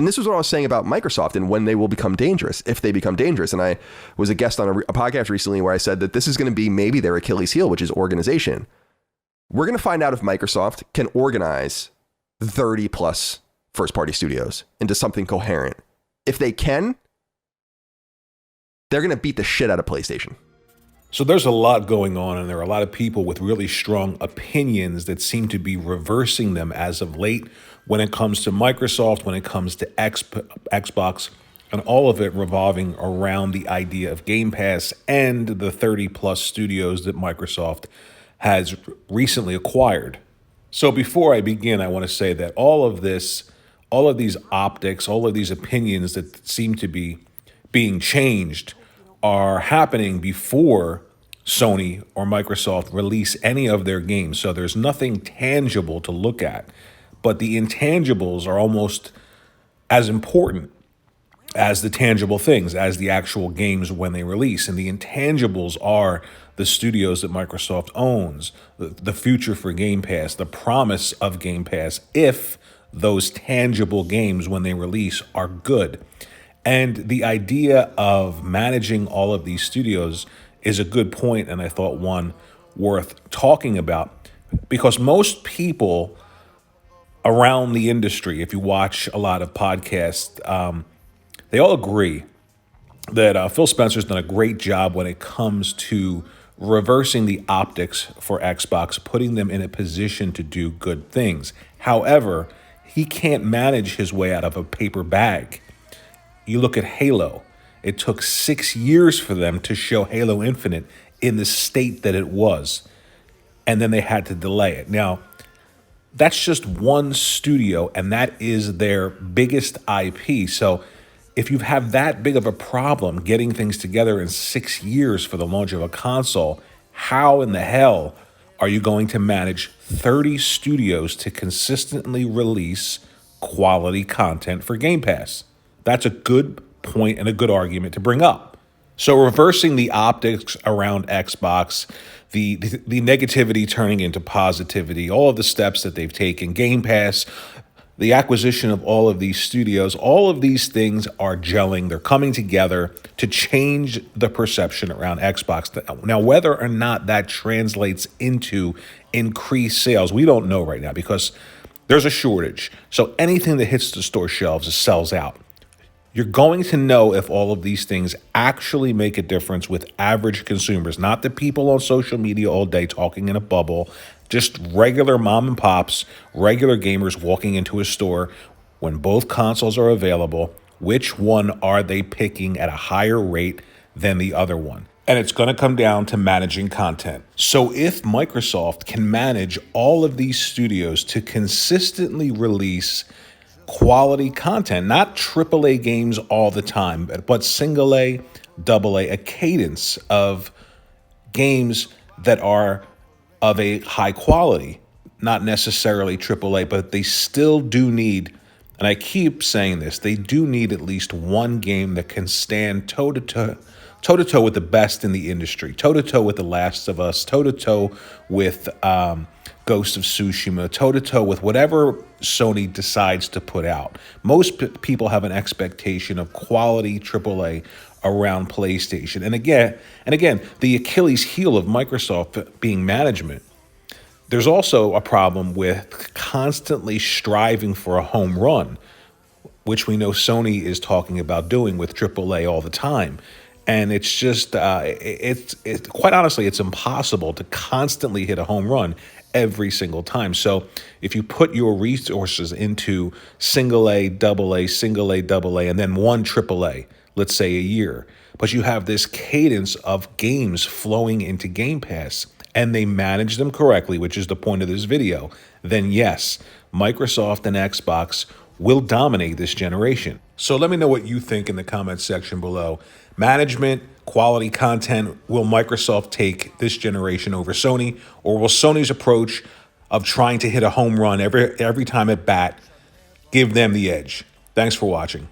And this is what I was saying about Microsoft and when they will become dangerous, if they become dangerous. And I was a guest on a podcast recently where I said that this is going to be maybe their Achilles heel, which is organization. We're going to find out if Microsoft can organize 30 plus first party studios into something coherent. If they can, they're going to beat the shit out of PlayStation. So there's a lot going on, and there are a lot of people with really strong opinions that seem to be reversing them as of late when it comes to Microsoft, when it comes to Xbox, and all of it revolving around the idea of Game Pass and the 30 plus studios that Microsoft has recently acquired. So before I begin, I want to say that all of these optics, all of these opinions that seem to be being changed are happening before Sony or Microsoft release any of their games. So there's nothing tangible to look at, but the intangibles are almost as important as the tangible things, as the actual games when they release. And the intangibles are the studios that Microsoft owns, the future for Game Pass, the promise of Game Pass, if those tangible games when they release are good. And the idea of managing all of these studios is a good point, and I thought one worth talking about, because most people around the industry, if you watch a lot of podcasts, they all agree that Phil Spencer's done a great job when it comes to reversing the optics for Xbox, putting them in a position to do good things. However, he can't manage his way out of a paper bag. You look at Halo. It took 6 years for them to show Halo Infinite in the state that it was, and then they had to delay it. Now, that's just one studio, and that is their biggest IP. So if you have that big of a problem getting things together in 6 years for the launch of a console, how in the hell are you going to manage 30 studios to consistently release quality content for Game Pass? That's a good point and a good argument to bring up. So reversing the optics around Xbox, the negativity turning into positivity, all of the steps that they've taken, Game Pass, the acquisition of all of these studios, all of these things are gelling. They're coming together to change the perception around Xbox. Now, whether or not that translates into increased sales, we don't know right now because there's a shortage. So anything that hits the store shelves sells out. You're going to know if all of these things actually make a difference with average consumers, not the people on social media all day talking in a bubble, just regular mom and pops, regular gamers walking into a store when both consoles are available. Which one are they picking at a higher rate than the other one? And it's going to come down to managing content. So if Microsoft can manage all of these studios to consistently release quality content, not AAA games all the time, but single A, double A, a cadence of games that are of a high quality, not necessarily AAA, but they still do need, and I keep saying this, they do need at least one game that can stand toe-to-toe with the best in the industry, toe-to-toe with The Last of Us, toe-to-toe with Ghost of Tsushima, toe-to-toe with whatever Sony decides to put out. Most people have an expectation of quality AAA around PlayStation. And again, the Achilles heel of Microsoft being management. There's also a problem with constantly striving for a home run, which we know Sony is talking about doing with AAA all the time. And it's just, it's quite honestly, it's impossible to constantly hit a home run every single time. So if you put your resources into single A, double A, single A, double A, and then one AAA, let's say a year, but you have this cadence of games flowing into Game Pass and they manage them correctly, which is the point of this video, then yes, Microsoft and Xbox will dominate this generation. So let me know what you think in the comments section below. Management, quality content, will Microsoft take this generation over Sony, or will Sony's approach of trying to hit a home run every time at bat give them the edge? Thanks for watching.